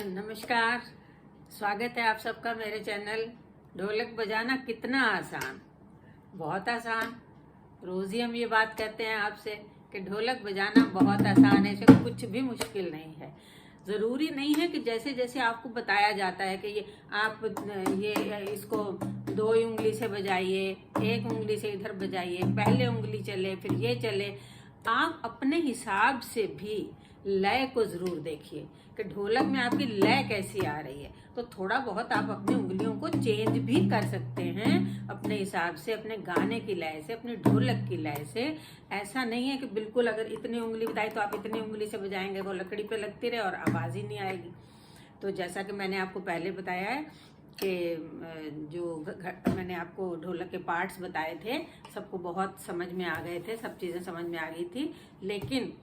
नमस्कार, स्वागत है आप सबका मेरे चैनल। ढोलक बजाना कितना आसान, बहुत आसान। रोज ही हम ये बात कहते हैं आपसे कि ढोलक बजाना बहुत आसान है, इसमें कुछ भी मुश्किल नहीं है। ज़रूरी नहीं है कि जैसे जैसे आपको बताया जाता है कि ये आप ये इसको 2 उंगली से बजाइए, 1 उंगली से इधर बजाइए, पहले उंगली चले फिर ये चले। आप अपने हिसाब से भी लय को जरूर देखिए कि ढोलक में आपकी लय कैसी आ रही है। तो थोड़ा बहुत आप अपनी उंगलियों को चेंज भी कर सकते हैं अपने हिसाब से, अपने गाने की लय से, अपने ढोलक की लय से। ऐसा नहीं है कि बिल्कुल अगर इतनी उंगली बताई तो आप इतनी उंगली से बजाएंगे, वो लकड़ी पे लगती रहे और आवाज ही नहीं आएगी। तो जैसा कि मैंने आपको पहले बताया है कि मैंने आपको ढोलक के पार्ट्स बताए थे, सबको बहुत समझ में आ गए थे, सब चीज़ें समझ में आ गई थी। लेकिन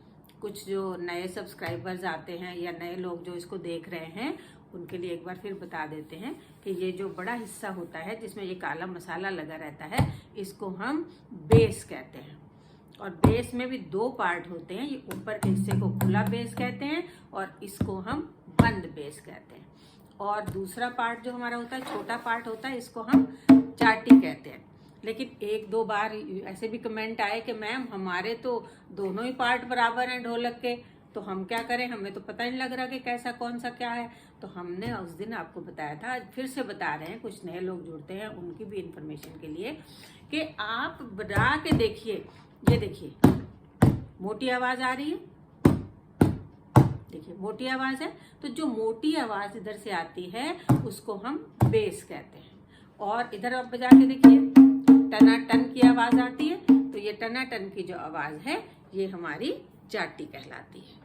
कुछ जो नए सब्सक्राइबर्स आते हैं या नए लोग जो इसको देख रहे हैं, उनके लिए एक बार फिर बता देते हैं कि ये जो बड़ा हिस्सा होता है जिसमें ये काला मसाला लगा रहता है, इसको हम बेस कहते हैं। और बेस में भी 2 पार्ट होते हैं, ये ऊपर के हिस्से को खुला बेस कहते हैं और इसको हम बंद बेस कहते हैं। और दूसरा पार्ट जो हमारा होता है, छोटा पार्ट होता है, इसको हम चाटी कहते हैं। लेकिन 1-2 बार ऐसे भी कमेंट आए कि मैम हमारे तो दोनों ही पार्ट बराबर हैं ढोलक के, तो हम क्या करें, हमें तो पता नहीं लग रहा कि कैसा कौन सा क्या है। तो हमने उस दिन आपको बताया था, आज फिर से बता रहे हैं, कुछ नए लोग जुड़ते हैं उनकी भी इंफॉर्मेशन के लिए, कि आप बजा के देखिए। ये देखिए मोटी आवाज आ रही है, देखिए मोटी आवाज है, तो जो मोटी आवाज इधर से आती है उसको हम बेस कहते हैं। और इधर आप बजा के देखिए, टनाटन की आवाज आती है, तो ये टनाटन की जो आवाज है ये हमारी चाटी कहलाती है।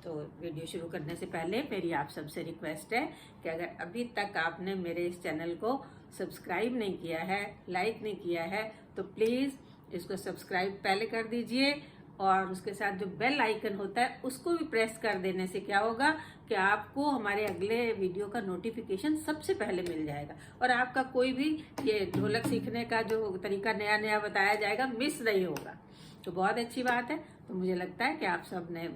तो वीडियो शुरू करने से पहले मेरी आप सबसे रिक्वेस्ट है कि अगर अभी तक आपने मेरे इस चैनल को सब्सक्राइब नहीं किया है, लाइक नहीं किया है, तो प्लीज़ इसको सब्सक्राइब पहले कर दीजिए और उसके साथ जो बेल आइकन होता है उसको भी प्रेस कर देने से क्या होगा कि आपको हमारे अगले वीडियो का नोटिफिकेशन सबसे पहले मिल जाएगा और आपका कोई भी ये ढोलक सीखने का जो तरीका नया नया बताया जाएगा मिस नहीं होगा। तो बहुत अच्छी बात है। तो मुझे लगता है कि आप सब ने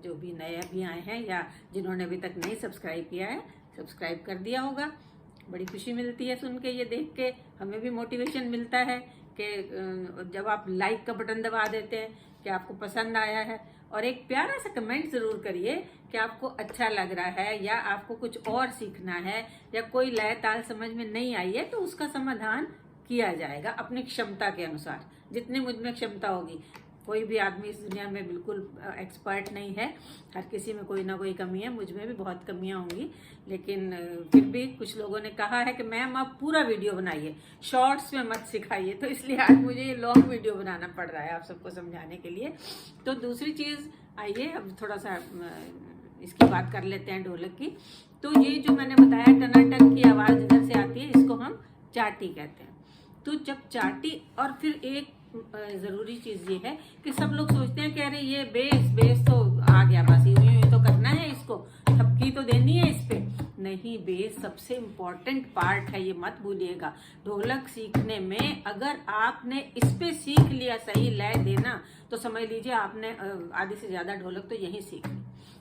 जो भी नए अभी आए हैं या जिन्होंने अभी तक नहीं सब्सक्राइब किया है, सब्सक्राइब कर दिया होगा। बड़ी खुशी मिलती है सुन के, ये देख के हमें भी मोटिवेशन मिलता है कि जब आप लाइक का बटन दबा देते हैं कि आपको पसंद आया है, और एक प्यारा सा कमेंट जरूर करिए कि आपको अच्छा लग रहा है या आपको कुछ और सीखना है या कोई लय ताल समझ में नहीं आई है, तो उसका समाधान किया जाएगा अपनी क्षमता के अनुसार, जितनी मुझ में क्षमता होगी। कोई भी आदमी इस दुनिया में बिल्कुल एक्सपर्ट नहीं है, हर किसी में कोई ना कोई कमी है, मुझ में भी बहुत कमियां होंगी। लेकिन फिर भी कुछ लोगों ने कहा है कि मैम आप पूरा वीडियो बनाइए, शॉर्ट्स में मत सिखाइए, तो इसलिए आज मुझे ये लॉन्ग वीडियो बनाना पड़ रहा है आप सबको समझाने के लिए। तो दूसरी चीज़, आइए अब थोड़ा सा इसकी बात कर लेते हैं ढोलक की। तो ये जो मैंने बताया टनाटन की आवाज़ इधर से आती है, इसको हम चाटी कहते हैं। तो जब चाटी, और फिर एक ज़रूरी चीज़ ये है कि सब लोग सोचते हैं कि अरे ये बेस तो आ गया, बस यूं तो करना है, इसको थपकी तो देनी है इस पे। नहीं, बेस सबसे इम्पोर्टेंट पार्ट है, ये मत भूलिएगा। ढोलक सीखने में अगर आपने इस पे सीख लिया सही लय देना, तो समझ लीजिए आपने आधे से ज़्यादा ढोलक तो यहीं सीख ली।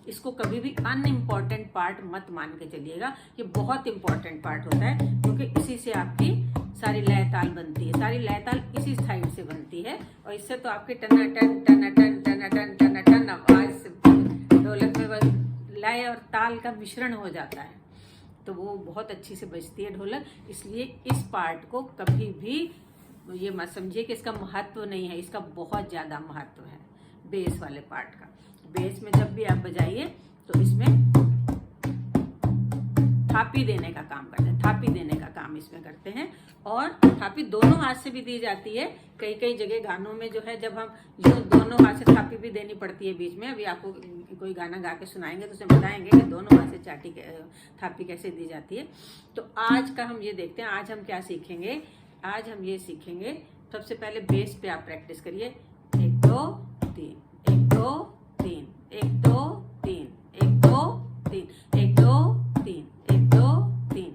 इसको कभी भी अनइम्पॉर्टेंट पार्ट मत मान के चलिएगा, ये बहुत इंपॉर्टेंट पार्ट होता है, क्योंकि इसी से आपकी सारी लय ताल बनती है, सारी लय ताल इसी साइड से बनती है। और इससे तो आपके टनाटन टनाटन टनाटन टनाटन आवाज से ढोलक में बस लय और ताल का मिश्रण हो जाता है, तो वो बहुत अच्छी से बजती है ढोलक। इसलिए इस पार्ट को कभी भी ये मत समझिए कि इसका महत्व नहीं है, इसका बहुत ज्यादा महत्व है बेस वाले पार्ट का। बेस में जब भी आप बजाइए तो इसमें थापी देने का काम करते हैं, थापी देने का काम इसमें करते हैं। और थापी दोनों हाथ से भी दी जाती है, कई कई जगह गानों में जो है जब हम जो दोनों हाथ से थापी भी देनी पड़ती है बीच में। अभी आपको कोई गाना गा के सुनाएंगे तो उसमें बताएंगे कि दोनों हाथ से थापी कैसे दी जाती है। तो आज का हम ये देखते हैं, आज हम क्या सीखेंगे। आज हम ये सीखेंगे, सबसे पहले बेस पे आप प्रैक्टिस करिए। 1 2 3, 1 2 3, 1 2 3, 1 2 3, 1 2 3, 1 2 3,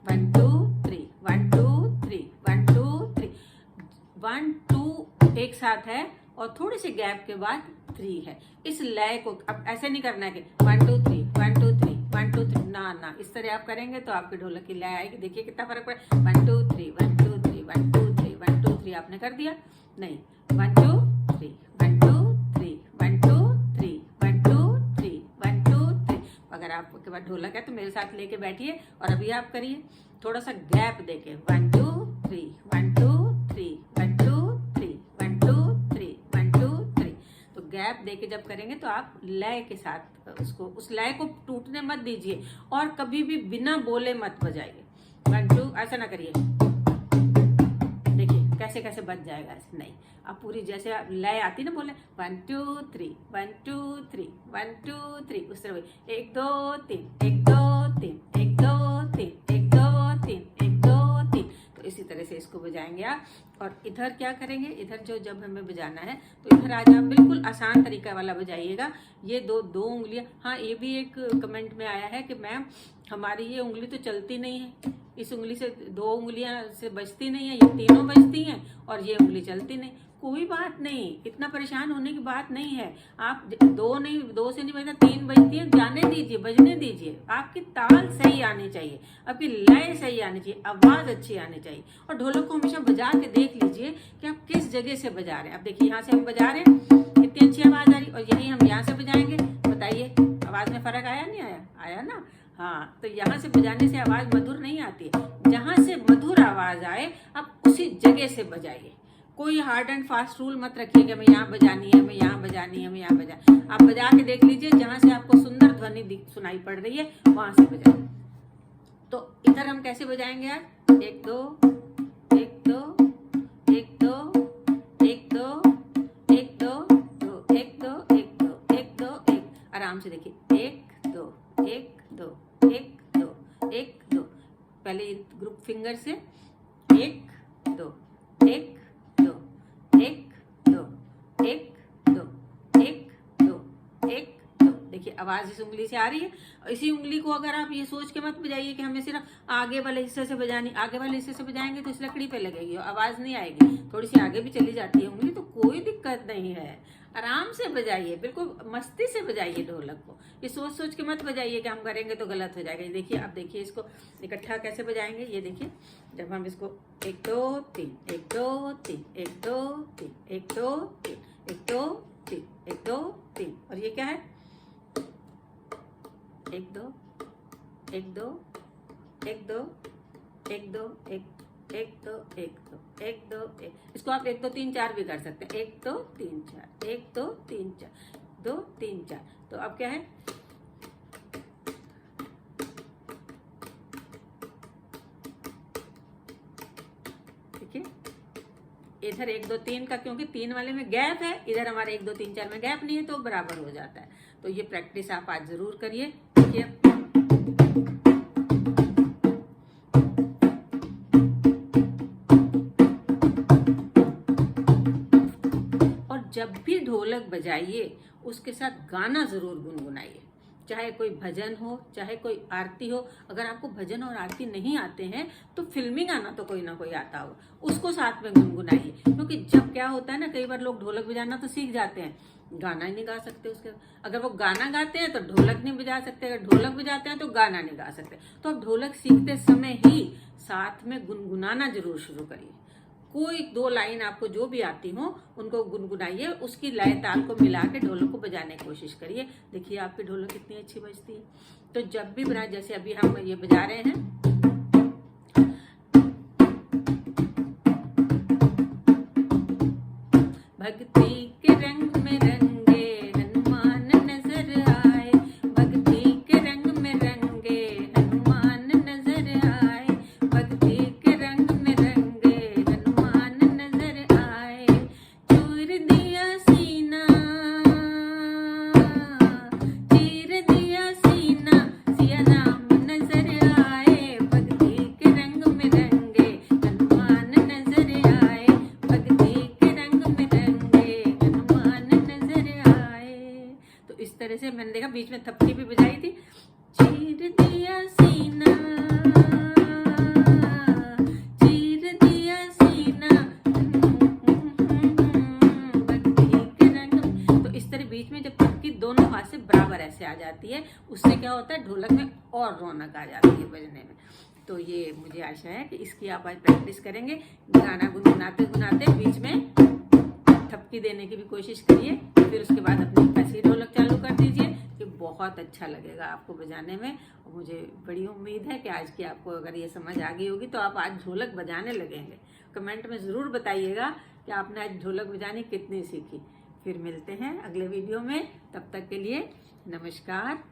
1 2 3, 1 2 3, 1 2 3, 1 2 एक साथ है, और थोड़े से गैप के बाद 3 है। इस लय को अब ऐसे नहीं करना है कि 1 2 3 1 2 3 1 2 3, ना ना, इस तरह आप करेंगे तो आपके ढोलक की लय आएगी। देखिए कितना फर्क पड़ा, 1 2 3 1 2 3 1 2 3 1 2 3 आपने कर दिया नहीं, 1 2 3 1 2 3 1 2 3 1 2 3 1 2 3। अगर आपके पास ढोलक है तो मेरे साथ लेके बैठिए और अभी आप करिए, थोड़ा सा गैप देके 1 2 3 1 2 3 1 2 3 1 2 3 1 2 3। तो गैप देके जब करेंगे तो आप लय के साथ उसको, उस लय को टूटने मत दीजिए और कभी भी बिना बोले मत बजाइए। 1 2 ऐसा ना करिए, देखिए कैसे कैसे बज जाएगा ऐसे नहीं। आप पूरी जैसे लय आती ना बोले 1 2 3 1 2 3 1 2 3, उस तरह 1 2 3 1 2 3 1 2 3 1 2 3 1 2 3। तो इसी तरह से इसको बजाएंगे आप। और इधर क्या करेंगे, इधर जो जब हमें बजाना है तो इधर आज आप बिल्कुल आसान तरीका वाला बजाइएगा। ये दो उंगलियां, हाँ ये भी एक कमेंट में आया है कि मैम हमारी ये उंगली तो चलती नहीं है, इस उंगली से 2 उंगलियां से बजती नहीं है, ये तीनों बजती हैं और ये उंगली चलती नहीं। कोई बात नहीं, इतना परेशान होने की बात नहीं है। आप 2 से नहीं बजता, 3 बजती है, जाने दीजिए, बजने दीजिए। आपकी ताल सही आनी चाहिए, आपकी लय सही आनी चाहिए, आवाज अच्छी आनी चाहिए। और ढोलक को हमेशा बजा के देख लीजिए कि आप किस जगह से बजा रहे हैं। अब देखिए यहाँ से हम बजा रहे हैं, कितनी अच्छी आवाज आ रही, और यही हम यहाँ से बजाएंगे, बताइए आवाज में फर्क आया नहीं आया? आया ना। हाँ, तो यहाँ से बजाने से आवाज मधुर नहीं आती है। जहाँ से मधुर आवाज आए आप उसी जगह से बजाइए। कोई हार्ड एंड फास्ट रूल मत रखिए कि हमें यहाँ बजानी है, हमें यहाँ बजानी है, हमें यहाँ बजा। आप बजा के देख लीजिए, जहाँ से आपको सुंदर ध्वनि सुनाई पड़ रही है वहां से बजाइए। तो इधर हम कैसे बजाएंगे आज? 1 2 1 2 1 2 1 2 1 2 2 1 2 1 2 1 2 1। आराम से देखिए 1 2 1 2 1 2 1 2। पहले ग्रुप फिंगर से 1 2 1 2 1 2 1 2 1 2 1 2। देखिए आवाज इस उंगली से आ रही है। इसी उंगली को अगर आप ये सोच के मत बजाइए कि हमें सिर्फ आगे वाले हिस्से से बजानी, आगे वाले हिस्से से बजाएंगे तो इस लकड़ी पे लगेगी और आवाज नहीं आएगी। थोड़ी सी आगे भी चली जाती है उंगली तो कोई दिक्कत नहीं है, आराम से बजाइए, बिल्कुल मस्ती से बजाइए ढोलक को। ये सोच सोच के मत बजाइए कि हम करेंगे तो गलत हो जाएगा। ये देखिए, अब देखिए इसको इकट्ठा कैसे बजाएंगे। ये देखिए, जब हम इसको 1 2 3 1 2 3 1 2 3 1 2 3 1 2 3 1 2 3, और ये क्या है 1 2 1 2 1 2 1 2 1 1 2 1 2 1 2 1। इसको आप 1 2 3 4 भी कर सकते हैं। 1 2 3 4 1 2 3 4 2 3 4। तो अब क्या है, देखिए इधर 1 2 3 का, क्योंकि 3 वाले में गैप है, इधर हमारे 1 2 3 4 में गैप नहीं है तो बराबर हो जाता है। तो ये प्रैक्टिस आप आज जरूर करिए। देखिए जब भी ढोलक बजाइए उसके साथ गाना जरूर गुनगुनाइए, चाहे कोई भजन हो चाहे कोई आरती हो। अगर आपको भजन और आरती नहीं आते हैं तो फिल्मी गाना तो कोई ना कोई आता हो, उसको साथ में गुनगुनाइए। क्योंकि जब क्या होता है ना, कई बार लोग ढोलक बजाना तो सीख जाते हैं, गाना ही नहीं गा सकते उसके। अगर वो गाना गाते हैं तो ढोलक नहीं बजा सकते, अगर ढोलक बजाते हैं तो गाना नहीं गा सकते। तो अब ढोलक सीखते समय ही साथ में गुनगुनाना जरूर शुरू करिए। कोई 2 लाइन आपको जो भी आती हो उनको गुनगुनाइए, उसकी लय ताल को मिला के ढोलक को बजाने की कोशिश करिए। देखिए आपकी ढोलक कितनी अच्छी बजती है। तो जब भी बजाए, जैसे अभी हम ये बजा रहे हैं, भक्ति के रंग में रंगे हनुमान नजर आए, भक्ति के रंग में रंगे हनुमान नजर आए, भक्ति के रंग में रंगे हनुमान नजर आए। चूर दिया सीना, चीर दिया सीना, सिया राम नजर आए, भक्ति के रंग में रंगे हनुमान नजर आए, भक्ति के रंग में रंगे हनुमान नजर आए। तो इस तरह से मैंने देखा, बीच में थपकी भी बजाई थी। चीर दिया सीना, चीर दिया सीना, भक्ति बीच में जब थपकी दोनों हाथ से बराबर ऐसे आ जाती है, उससे क्या होता है ढोलक में और रौनक आ जाती है बजने में। तो ये मुझे आशा है कि इसकी आप आज प्रैक्टिस करेंगे। गाना गुनगुनाते गुनाते बीच में थपकी देने की भी कोशिश करिए, फिर उसके बाद अपनी ऐसी ढोलक चालू कर दीजिए कि बहुत अच्छा लगेगा आपको बजाने में। और मुझे बड़ी उम्मीद है कि आज की आपको अगर ये समझ आ गई होगी तो आप आज ढोलक बजाने लगेंगे। कमेंट में ज़रूर बताइएगा कि आपने आज ढोलक बजानी कितनी सीखी। फिर मिलते हैं अगले वीडियो में, तब तक के लिए नमस्कार।